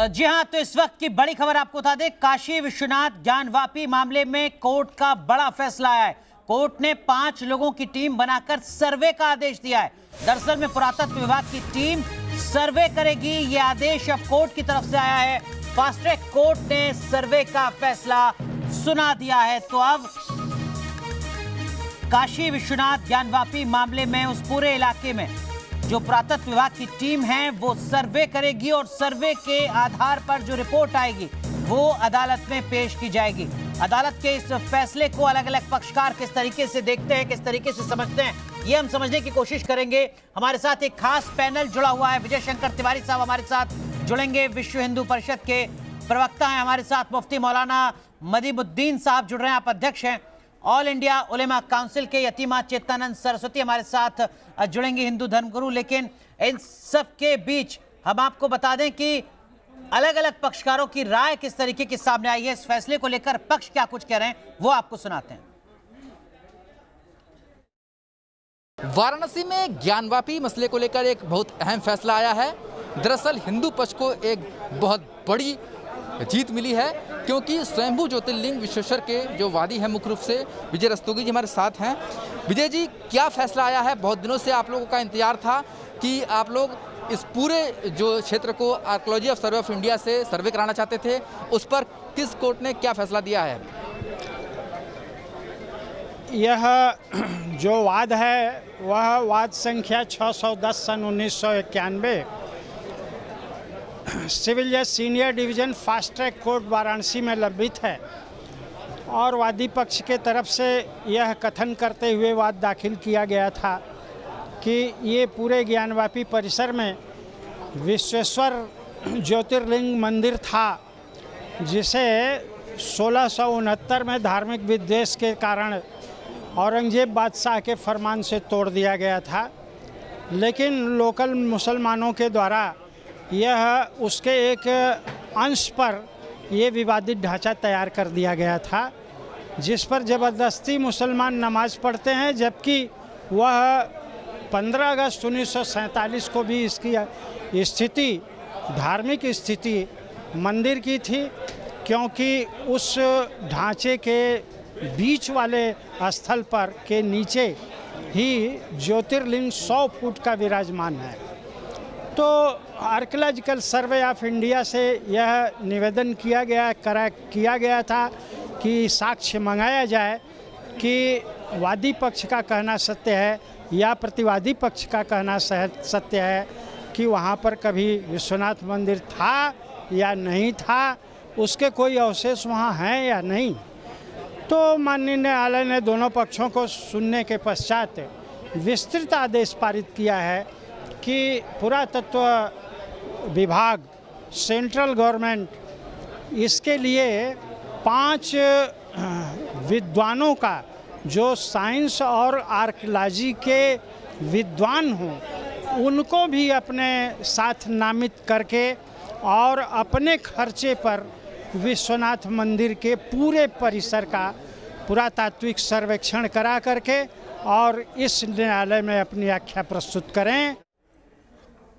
जी हां, तो इस वक्त की बड़ी खबर आपको बता दें, काशी विश्वनाथ ज्ञानवापी मामले में कोर्ट का बड़ा फैसला आया है। कोर्ट ने 5 लोगों की टीम बनाकर सर्वे का आदेश दिया है। दरअसल में पुरातत्व विभाग की टीम सर्वे करेगी, यह आदेश अब कोर्ट की तरफ से आया है। फास्ट ट्रैक कोर्ट ने सर्वे का फैसला सुना दिया है। तो अब काशी विश्वनाथ ज्ञानवापी मामले में उस पूरे इलाके में जो पुरातत्व विभाग की टीम है वो सर्वे करेगी और सर्वे के आधार पर जो रिपोर्ट आएगी वो अदालत में पेश की जाएगी। अदालत के इस फैसले को अलग अलग पक्षकार किस तरीके से देखते हैं, किस तरीके से समझते हैं, ये हम समझने की कोशिश करेंगे। हमारे साथ एक खास पैनल जुड़ा हुआ है। विजय शंकर तिवारी साहब हमारे साथ जुड़ेंगे, विश्व हिंदू परिषद के प्रवक्ता हैं। हमारे साथ मुफ्ती मौलाना मदीमुद्दीन साहब जुड़ रहे हैं, आप अध्यक्ष हैं। ऑल इंडिया उलेमा काउंसिल के यतीमा चेतनानंद सरस्वती हमारे साथ जुड़ेंगे, हिंदू धर्मगुरु। लेकिन इन सब के बीच हम आपको बता दें कि अलग अलग पक्षकारों की राय किस तरीके के सामने आई है, इस फैसले को लेकर पक्ष क्या कुछ कह रहे हैं वो आपको सुनाते हैं। वाराणसी में ज्ञानवापी मसले को लेकर एक बहुत अहम फैसला आया है। दरअसल हिंदू पक्ष को एक बहुत बड़ी जीत मिली है, क्योंकि स्वयंभू ज्योतिर्लिंग विश्वेश्वर के जो वादी हैं मुख्य रूप से विजय रस्तोगी जी हमारे साथ हैं। विजय जी, क्या फैसला आया है? बहुत दिनों से आप लोगों का इंतजार था कि आप लोग इस पूरे जो क्षेत्र को archaeology of survey of India से सर्वे कराना चाहते थे, उस पर किस कोर्ट ने क्या फैसला दिया है? यह जो वाद है वह वाद संख्या 610 सन 1991 सिविल जज senior division fast track court Varanasi में लंबित है और वादी पक्ष के तरफ से यह कथन करते हुए वाद दाखिल किया गया था कि ये पूरे ज्ञानवापी परिसर में विश्वेश्वर ज्योतिर्लिंग मंदिर था, जिसे 1669 में धार्मिक विद्वेष के कारण औरंगजेब बादशाह के फरमान से तोड़ दिया गया था। लेकिन लोकल मुसलमानों के द्वारा यह उसके एक अंश पर यह विवादित ढांचा तैयार कर दिया गया था, जिस पर ज़बरदस्ती मुसलमान नमाज पढ़ते हैं, जबकि वह 15 अगस्त 1947 को भी इसकी स्थिति, धार्मिक स्थिति मंदिर की थी, क्योंकि उस ढांचे के बीच वाले स्थल पर के नीचे ही ज्योतिर्लिंग 100 फुट का विराजमान है। तो आर्कियोलॉजिकल सर्वे ऑफ इंडिया से यह निवेदन किया गया था कि साक्ष्य मंगाया जाए कि वादी पक्ष का कहना सत्य है या प्रतिवादी पक्ष का कहना सत्य है कि वहाँ पर कभी विश्वनाथ मंदिर था या नहीं था, उसके कोई अवशेष वहाँ हैं या नहीं। तो माननीय न्यायालय ने दोनों पक्षों को सुनने के पश्चात विस्तृत आदेश पारित किया है कि पुरातत्व विभाग, सेंट्रल गवर्नमेंट इसके लिए 5 विद्वानों का, जो साइंस और आर्कियोलॉजी के विद्वान हों, उनको भी अपने साथ नामित करके और अपने खर्चे पर विश्वनाथ मंदिर के पूरे परिसर का पुरातात्विक सर्वेक्षण करा करके और इस न्यायालय में अपनी व्याख्या प्रस्तुत करें।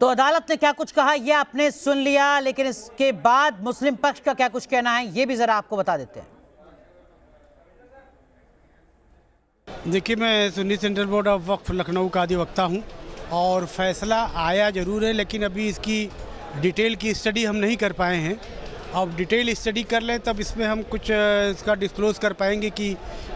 तो अदालत ने क्या कुछ कहा ये आपने सुन लिया, लेकिन इसके बाद मुस्लिम पक्ष का क्या कुछ कहना है ये भी जरा आपको बता देते हैं। देखिए, मैं सुन्नी सेंट्रल बोर्ड ऑफ वक्फ लखनऊ का अधिवक्ता हूँ और फैसला आया ज़रूर है, लेकिन अभी इसकी डिटेल की स्टडी हम नहीं कर पाए हैं। अब डिटेल स्टडी कर लें तब इसमें हम कुछ इसका डिस्क्लोज़ कर पाएंगे कि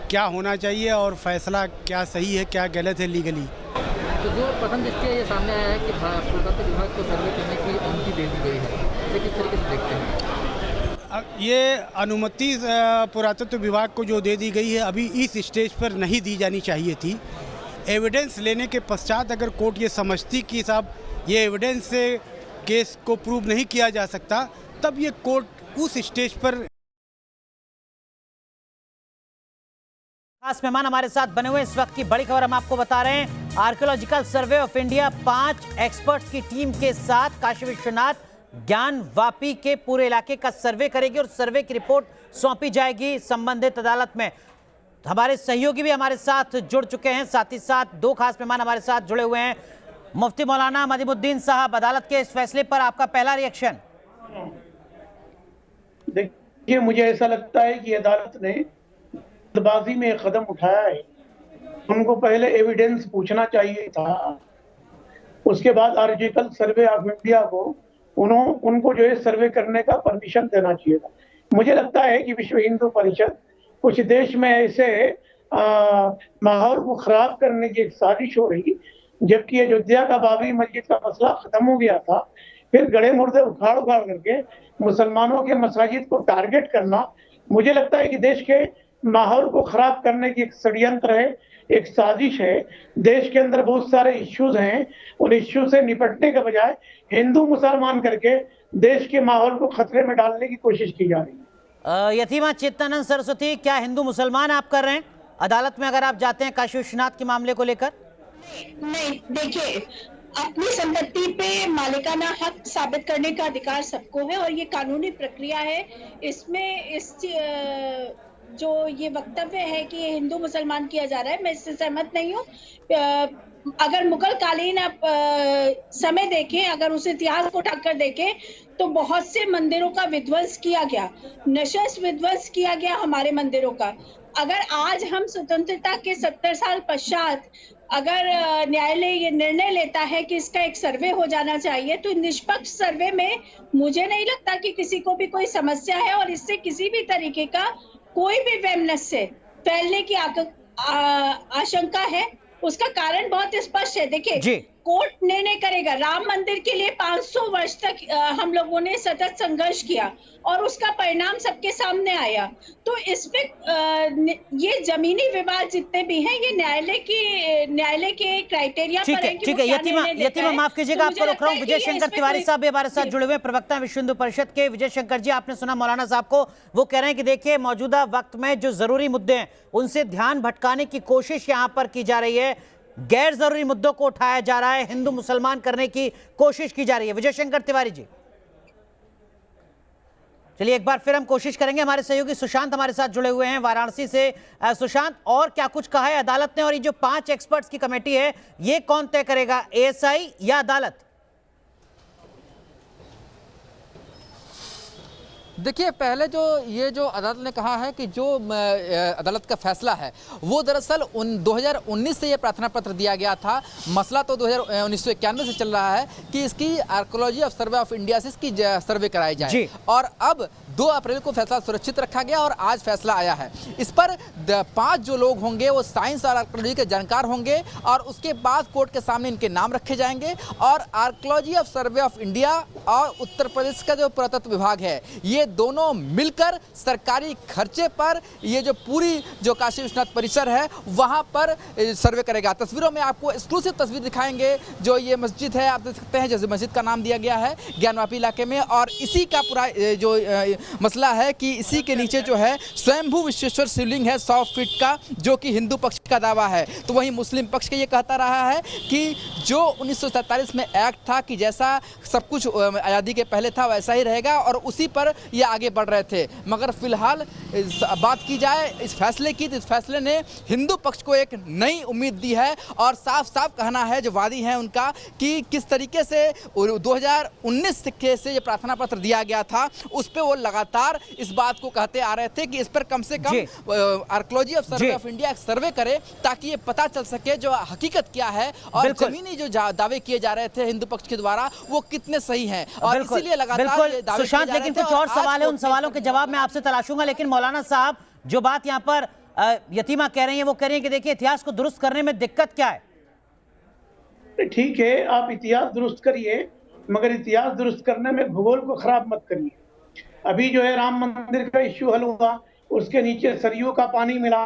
क्या होना चाहिए और फैसला क्या सही है क्या गलत है लीगली। तो जो प्रथम दृष्टया ये सामने आया है कि पुरातत्व विभाग को सर्वे करने की अनुमति दे दी गई है, इसे किस तरीके से देखते हैं? ये अनुमति पुरातत्व विभाग को जो दे दी गई है अभी इस स्टेज पर नहीं दी जानी चाहिए थी। एविडेंस लेने के पश्चात अगर कोर्ट ये समझती कि साहब ये एविडेंस से केस को प्रूव नहीं किया जा सकता, तब ये कोर्ट उस स्टेज पर। खास मेहमान हमारे साथ बने हुए, इस वक्त की बड़ी खबर हम आपको बता रहे हैं। Archaeological survey of India 5 experts की टीम के साथ काशी विश्वनाथ ज्ञानवापी के पूरे इलाके का सर्वे करेगी और सर्वे की रिपोर्ट सौंपी जाएगी संबंधित अदालत में। हमारे सहयोगी भी हमारे साथ जुड़ चुके हैं, साथ ही साथ 2 खास मेहमान हमारे साथ जुड़े हुए हैं। मुफ्ती मौलाना मदीमुद्दीन साहब, अदालत के इस फैसले पर आपका पहला रिएक्शन? देखिए, मुझे ऐसा लगता है कि अदालत ने जल्दबाजी में एक कदम उठाया है। उनको पहले एविडेंस पूछना चाहिए था, उसके बाद आर्टिकल सर्वे ऑफ इंडिया को उनको जो है सर्वे करने का परमिशन देना चाहिए था। मुझे लगता है कि विश्व हिंदू परिषद कुछ देश में ऐसे माहौल को खराब करने की एक साजिश हो रही, जबकि अयोध्या का बाबरी मस्जिद का मसला खत्म हो गया था, फिर गड़े मुर्दे उखाड़ उखाड़ करके मुसलमानों के मसाजिद को टारगेट करना, मुझे लगता है कि देश के माहौल को खराब करने की एक षड्यंत्र है, एक साजिश है। देश के अंदर बहुत सारे इश्यूज हैं, उन इश्यू से निपटने के बजाय हिंदू मुसलमान करके देश के माहौल को खतरे में डालने की कोशिश की जा रही है। यतीमा चेतनानंद सरस्वती, क्या हिंदू मुसलमान आप कर रहे हैं अदालत में अगर आप जाते हैं काशी विश्वनाथ के मामले को लेकर? नहीं, देखिए, अपनी संपत्ति पे मालिकाना हक साबित करने का अधिकार सबको है और ये कानूनी प्रक्रिया है। इसमें जो ये वक्तव्य है कि ये हिंदू मुसलमान किया जा रहा है, मैं इससे सहमत नहीं हूँ। अगर मुगल कालीन आप समय देखें, अगर उस इतिहास को उठाकर देखें, तो बहुत से मंदिरों का विध्वंस किया गया, नशस्त विध्वंस किया गया हमारे मंदिरों का। अगर आज हम स्वतंत्रता के 70 साल पश्चात अगर न्यायालय ये निर्णय लेता है कि इसका एक सर्वे हो जाना चाहिए, तो निष्पक्ष सर्वे में मुझे नहीं लगता कि किसी को भी कोई समस्या है और इससे किसी भी तरीके का कोई भी वैमनस्य फैलने की आशंका है। उसका कारण बहुत स्पष्ट है। देखिए, कोर्ट निर्णय करेगा। राम मंदिर के लिए 500 वर्ष तक हम लोगों ने सतत संघर्ष किया और उसका परिणाम सबके सामने आया। तो इसमें ये जमीनी विवाद जितने भी हैं, ये न्यायालय के क्राइटेरिया पर है। ठीक है, यतीमा माफ कीजिएगा, आपको रोक रहा हूँ। विजय शंकर तिवारी साहब भी हमारे साथ जुड़े हुए, प्रवक्ता विश्व हिंदू परिषद के। विजय शंकर जी, आपने सुना मौलाना साहब को, वो कह रहे हैं कि देखिए, मौजूदा वक्त में जो जरूरी मुद्दे हैं उनसे ध्यान भटकाने की कोशिश यहाँ पर की जा रही है, गैर जरूरी मुद्दों को उठाया जा रहा है, हिंदू मुसलमान करने की कोशिश की जा रही है। विजय शंकर तिवारी जी, चलिए एक बार फिर हम कोशिश करेंगे। हमारे सहयोगी सुशांत हमारे साथ जुड़े हुए हैं वाराणसी से। सुशांत, और क्या कुछ कहा है अदालत ने, और ये जो 5 एक्सपर्ट्स की कमेटी है, ये कौन तय करेगा, एएसआई या अदालत? देखिए, पहले ये जो अदालत ने कहा है कि जो अदालत का फैसला है वो दरअसल 2019 से ये प्रार्थना पत्र दिया गया था। मसला तो 1991 से चल रहा है कि इसकी archaeology of survey of India से इसकी सर्वे कराई जाए, और अब 2 अप्रैल को फैसला सुरक्षित रखा गया और आज फैसला आया है। इस पर 5 जो लोग होंगे वो साइंस और आर्कोलॉजी के जानकार होंगे और उसके बाद कोर्ट के सामने इनके नाम रखे जाएंगे, और archaeology of survey of India और उत्तर प्रदेश का जो पुरातत्व विभाग है, ये दोनों मिलकर सरकारी खर्चे पर ये जो पूरी जो काशी विश्वनाथ परिसर है वहां पर सर्वे करेगा। तस्वीरों में आपको एक्सक्लूसिव तस्वीर दिखाएंगे। जो ये मस्जिद है, आप देख सकते हैं, जैसे मस्जिद का नाम दिया गया है ज्ञानवापी इलाके में, और इसी का पूरा जो मसला है कि इसी के नीचे जो है स्वयंभू विश्वेश्वर शिवलिंग है 100 फीट का, जो कि हिंदू पक्ष का दावा है। तो वहीं मुस्लिम पक्ष का ये कहता रहा है कि जो 1947 में एक्ट था कि जैसा सब कुछ आज़ादी के पहले था वैसा ही रहेगा, और उसी पर ये आगे बढ़ रहे थे। मगर फिलहाल बात की जाए इस फैसले की, तो इस फैसले ने हिंदू पक्ष को एक नई उम्मीद दी है, और साफ साफ कहना है जो वादी हैं उनका कि किस तरीके से 2019 से ये प्रार्थना पत्र दिया गया था, उस पर वो लगातार इस बात को कहते आ रहे थे कि इस पर कम से कम archaeology of survey of India survey करे, ताकि ये पता चल सके जो हकीकत क्या है और जमीनी जो दावे किए जा रहे थे हिंदू पक्ष के द्वारा वो कितने सही हैं। और इसीलिए लगातार सुशांत, लेकिन कुछ और सवाल है, उन सवालों के जवाब मैं आपसे तलाशूंगा। लेकिन मौलाना साहब, जो बात यहाँ पर यतीमा कह रही है, वो कह रही है कि देखिए, इतिहास को दुरुस्त करने में दिक्कत क्या है? ठीक है, आप इतिहास दुरुस्त करिए, मगर इतिहास दुरुस्त करने में भूगोल को खराब मत करिए। अभी जो है राम मंदिर का इश्यू हल हुआ, उसके नीचे सरयू का पानी मिला,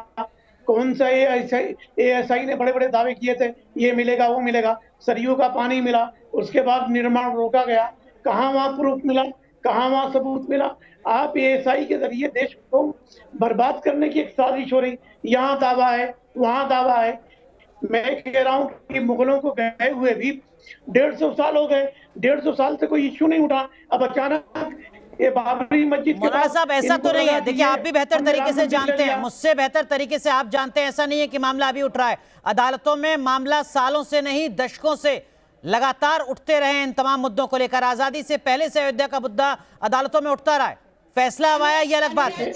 कौन सा एएसआई ने बड़े बड़े दावे किए थे ये मिलेगा वो मिलेगा, सरयू का पानी मिला, उसके बाद निर्माण रोका गया, कहाँ वहाँ प्रूफ मिला, कहाँ वहाँ सबूत मिला? आप एएसआई के जरिए देश को बर्बाद करने की एक साजिश हो रही, यहाँ दावा है वहाँ दावा है। मैं कह रहा हूँ कि मुगलों को गए हुए भी 150 साल हो गए, 150 साल से कोई इश्यू नहीं उठा, अब अचानक ये बाबरी मस्जिद। मौलाना साहब, ऐसा तो नहीं है, देखिए आप भी बेहतर तरीके से जानते हैं, मुझसे बेहतर तरीके से आप जानते हैं, ऐसा नहीं है कि मामला अभी उठ रहा है। अदालतों में मामला सालों से नहीं दशकों से लगातार उठते रहे इन तमाम मुद्दों को लेकर। आजादी से पहले से अयोध्या का मुद्दा अदालतों में उठता रहा है, फैसला अब आया, ये अलग बात है।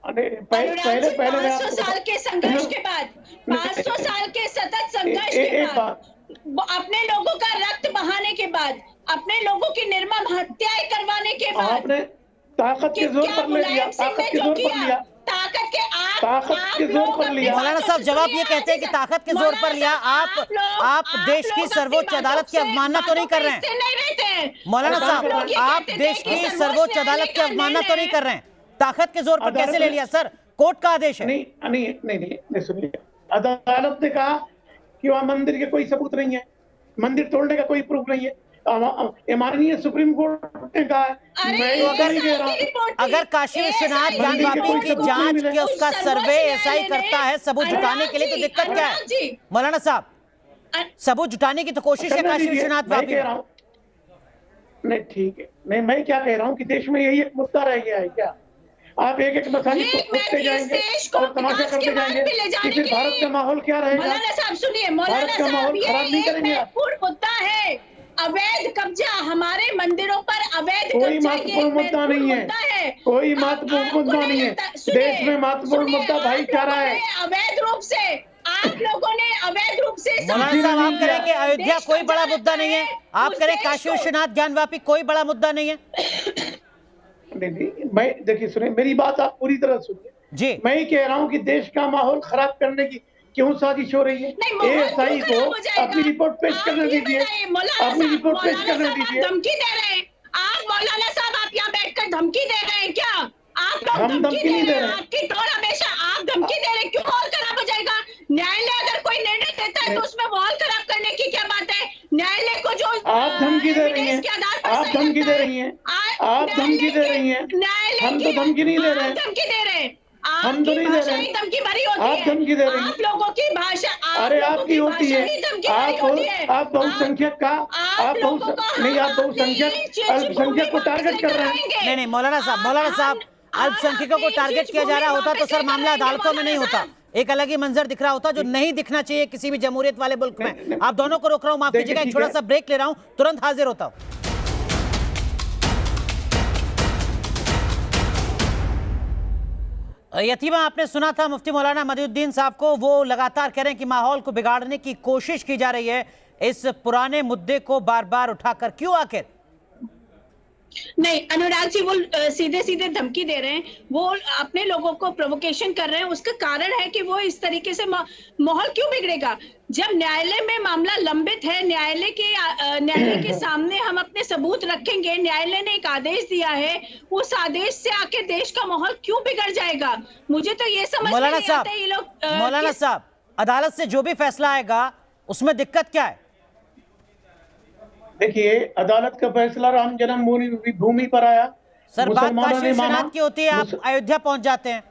पहले मैं 500 साल के संघर्ष के बाद, 500 साल के सतत संघर्ष के बाद, अपने लोगों का रक्त बहाने के बाद, अपने लोगों की निर्मम हत्याएं करवाने के बाद, आपने ताकत के जोर पर ले लिया, ताकत के जोर पर लिया, ताकत के जोर पर लिया। मौलाना साहब जवाब ये कहते हैं कि ताकत के जोर पर लिया। आप देश की सर्वोच्च अदालत की अवमानना तो नहीं कर रहे हैं मौलाना साहब, आप देश की सर्वोच्च अदालत की अवमानना तो नहीं कर रहे हैं। ताकत के जोर पर कैसे ले लिया सर? कोर्ट का आदेश है। नहीं सुनिए, अदालत ने कहा कि वहां मंदिर के कोई सबूत नहीं है, मंदिर तोड़ने का कोई प्रूफ नहीं है। माननीय सुप्रीम कोर्ट ने कहा है। मैं तो अगर काशी विश्वनाथ ज्ञान वापी की जांच के उसका सर्वे एसआई करता है सबूत जुटाने के लिए, तो दिक्कत क्या है मौलाना साहब? सबूत जुटाने की तो कोशिश है काशी विश्वनाथ वापी। नहीं ठीक है, नहीं मैं क्या कह रहा हूँ कि देश में यही एक मुद्दा रह गया है क्या? आप एक मसाजिद को खोदते जाएंगे और तमाशा करते जाएंगे कि फिर भारत का माहौल क्या रहेगा? मौलाना साहब सुनिए, भारत का माहौल खराब नहीं करेंगे आप? मुद्दा है अवैध कब्जा, हमारे मंदिरों पर अवैध कोई महत्वपूर्ण मुद्दा नहीं है, कोई महत्वपूर्ण मुद्दा नहीं है। देश में महत्वपूर्ण मुद्दा भाईचारा है। अवैध रूप से आप लोगों ने अवैध रूप से मौलाना साहब आप करें कि अयोध्या कोई बड़ा मुद्दा नहीं है, आप करें काशी विश्वनाथ ज्ञान वापी कोई बड़ा मुद्दा नहीं है। नहीं, मैं देखिए सुनिए, मेरी बात आप पूरी तरह सुनिए जी। मैं ही कह रहा हूँ कि देश का माहौल खराब करने की क्यों साजिश हो रही है? एएसआई को अपनी रिपोर्ट पेश करने दीजिए, अपनी रिपोर्ट पेश करने दीजिए। धमकी दे रहे हैं आप मौलाना साहब, आप यहाँ बैठकर धमकी दे रहे हैं क्या? आप लोग हम धमकी नहीं दे रहे हैं। आपकी टोन हमेशा आप धमकी दे रहे हैं, क्यों माहौल खराब हो जाएगा? न्यायालय अगर कोई निर्णय देता है तो उसमें माहौल खराब करने की क्या बात है? न्यायालय को जो आप धमकी दे रही हैं, आप धमकी दे रही हैं, आप धमकी दे रही हैं। हम तो धमकी नहीं दे रहे हैं, धमकी दे रहे हैं, हम तो नहीं दे रहे हैं। धमकी भरी होती आप धमकी दे रही हैं। आप लोगों की भाषा, अरे आपकी होती है, आप बहुसंख्यक का, आप नहीं, आप बहुसंख्यक अल्पसंख्यक को टारगेट कर रहे हैं। नहीं मौलाना साहब अल्पसंख्यकों को टारगेट किया जा रहा होता तो सर मामला अदालतों में नहीं होता, एक अलग ही मंजर दिख रहा होता जो नहीं दिखना चाहिए किसी भी जमहूरियत वाले मुल्क में। आप दोनों को रोक रहा हूं, माफ कीजिएगा, एक छोटा सा ब्रेक ले रहा हूं, तुरंत हाजिर होता हूं। यतीमा आपने सुना था मुफ्ती मौलाना मदीउद्दीन साहब को, वो लगातार कह रहे हैं कि माहौल को बिगाड़ने की कोशिश की जा रही है इस पुराने मुद्दे को बार बार उठाकर। क्यों आखिर? नहीं अनुराग जी, वो सीधे सीधे धमकी दे रहे हैं, वो अपने लोगों को प्रोवोकेशन कर रहे हैं। उसका कारण है कि वो इस तरीके से माहौल क्यों बिगड़ेगा? जब न्यायालय में मामला लंबित है, न्यायालय के सामने हम अपने सबूत रखेंगे। न्यायालय ने एक आदेश दिया है, उस आदेश से आके देश का माहौल क्यों बिगड़ जाएगा? मुझे तो ये समझ में नहीं आता ये लोग। मौलाना साहब, अदालत से जो भी फैसला आएगा उसमें दिक्कत क्या है? देखिए, अदालत का फैसला राम जन्मभूमि पर आया, सर बात काशी विश्वनाथ की होती है, आप अयोध्या पहुंच जाते हैं।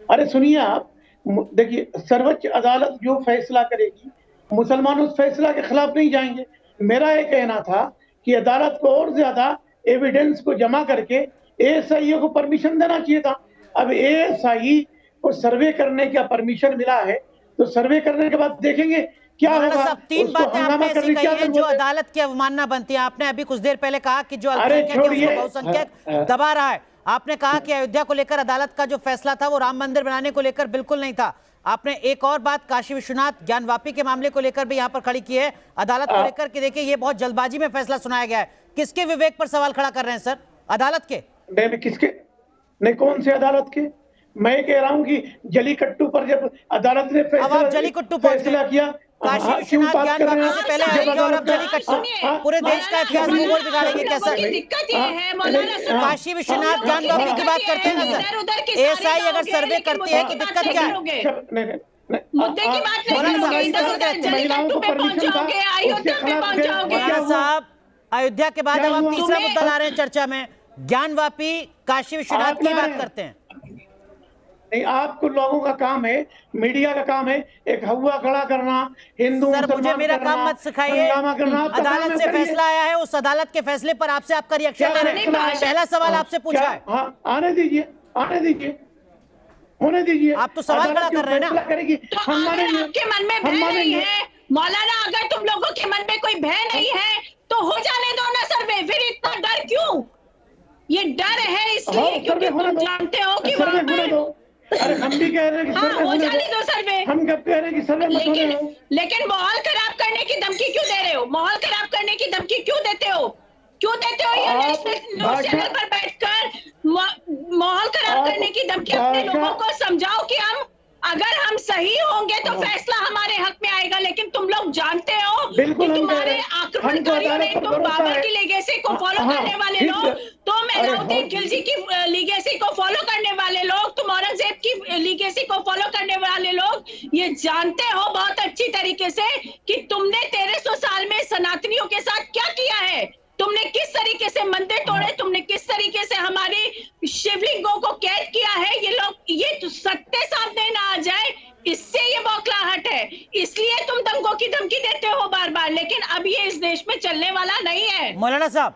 अरे सुनिए, आप देखिए, सर्वोच्च अदालत जो फैसला करेगी, मुसलमान उस फैसला के खिलाफ नहीं जाएंगे। मेरा ये कहना था कि अदालत को और ज्यादा एविडेंस को जमा करके एएसआई को परमिशन देना चाहिए था। अब एएसआई को सर्वे करने का परमिशन मिला है, तो सर्वे करने के बाद देखेंगे क्या होगा। साहब, 3 बातें आपने ऐसी कही हैं जो अदालत की अवमानना बनती है। आपने अभी कुछ देर पहले कहा कि जो अल्पसंख्यक है उसको बहुसंख्यक दबा रहा है। आपने कहा कि अयोध्या को लेकर अदालत का जो फैसला था वो राम मंदिर बनाने को लेकर बिल्कुल नहीं था। आपने एक और बात काशी विश्वनाथ ज्ञान वापी के मामले को लेकर भी यहाँ पर खड़ी की है, अदालत को लेकर कि देखिए ये बहुत जल्दबाजी में फैसला सुनाया गया है। किसके विवेक पर सवाल खड़ा कर रहे हैं सर? अदालत के? नहीं, किसके नहीं, कौन से अदालत के? मैं कह रहा हूँ कि जलीकट्टू पर जब अदालत ने फैसला किया, काशी विश्वनाथ ज्ञान वापी से पहले आएंगे और अब जलीकट्टू, पूरे देश का इतिहास भूगोल बिगाड़ेंगे क्या सर? काशी विश्वनाथ ज्ञान वापी की बात करते हैं ना सर, एएसआई अगर सर्वे करती है कि दिक्कत क्या है? मुद्दे की बात मौलाना साहब, अयोध्या के बाद अब हम तीसरा मुद्दा ला रहे हैं चर्चा में, ज्ञान वापी काशी विश्वनाथ की बात करते हैं। नहीं, आपको लोगों का काम है, मीडिया का काम है एक हवा खड़ा करना, हिंदू सर मुझे मेरा काम मत सिखाइए। अदालत से फैसला आया है, उस अदालत के फैसले पर आपसे आपका रिएक्शन ले रहे हैं। पहला सवाल आपसे पूछा है। हाँ, आने दीजिए, आने दीजिए, होने दीजिए। आप तो सवाल खड़ा कर रहे हैं ना। करेगी, हम मानेंगे, आपके मन में भय नहीं है मौलाना, अगर तुम लोगों के मन में कोई भय नहीं है तो हो जाने दो ना सर्वे, फिर इतना डर क्यों? ये डर है इसलिए क्योंकि तुम जानते हो कि वहाँ पर अरे हम भी कह रहे हैं कि हाँ सर्वे हो होने जाने दो। दो सर्वे। हम कब कह रहे हैं कि सर्वे मत होने दो। लेकिन माहौल खराब करने की धमकी क्यों दे रहे हो? माहौल खराब करने की धमकी क्यों देते हो? क्यों देते हो? ये नेशनल न्यूज चैनल पर बैठकर माहौल खराब करने की धमकी अपने लोगों को समझाओ कि अगर हम सही होंगे तो फैसला हमारे हक में आएगा। लेकिन तुम लोग जानते हो कि तुम्हारे आक्रमणकारियों ने, तुम बाबर की लीगेसी को फॉलो करने वाले लोग, तुम अलाउद्दीन खिलजी की लीगेसी को फॉलो करने वाले लोग, तुम औरंगजेब की लीगेसी को फॉलो करने वाले लोग, ये जानते हो बहुत अच्छी तरीके से कि तुमने 1300 साल में सनातनियों के साथ क्या किया है। तुमने किस तरीके से मंदिर तोड़े, तुमने किस तरीके से हमारी शिवलिंगों को कैद किया है। ये लोग, ये तो सत्य सामने ना आ जाए, इससे ये बौखलाहट है। इसलिए तुम दंगों की धमकी देते हो बार बार, लेकिन अब ये इस देश में चलने वाला नहीं है। मौलाना साहब,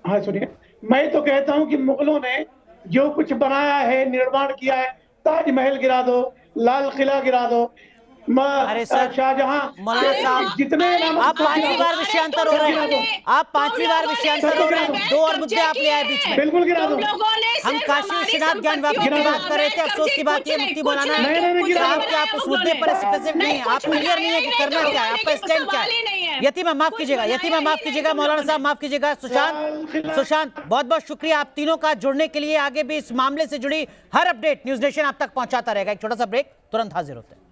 हाँ सुनिए, मैं तो कहता हूं कि मुगलों ने जो कुछ बनाया है, निर्माण किया है, ताजमहल गिरा दो, लाल किला गिरा दो, अरे सर, शाहजहां, मौलाना साहब, जितने आप 5वीं बार विषयांतर हो रहे हैं, आप 5वीं बार विषयांतर हो रहे हैं। 2 और मुद्दे आप ले आए बीच में। बिल्कुल गिरा दो। हम काशी विश्वनाथ ज्ञान वापी की बात कर रहे थे। अफसोस की बात ये मुफ्ती मौलाना साहब कि आप उस मुद्दे पर स्पेसिफिक नहीं है, आप क्लियर नहीं है कि करना क्या है, आपका स्टैंड क्या है। यतीमा माफ कीजिएगा, यतीमा माफ कीजिएगा, मौलाना साहब माफ कीजिएगा। सुशांत, बहुत बहुत शुक्रिया आप तीनों का जुड़ने के लिए। आगे भी इस मामले से जुड़ी हर अपडेट न्यूज नेशन आप तक पहुंचाता रहेगा। एक छोटा सा ब्रेक, तुरंत हाजिर होते हैं।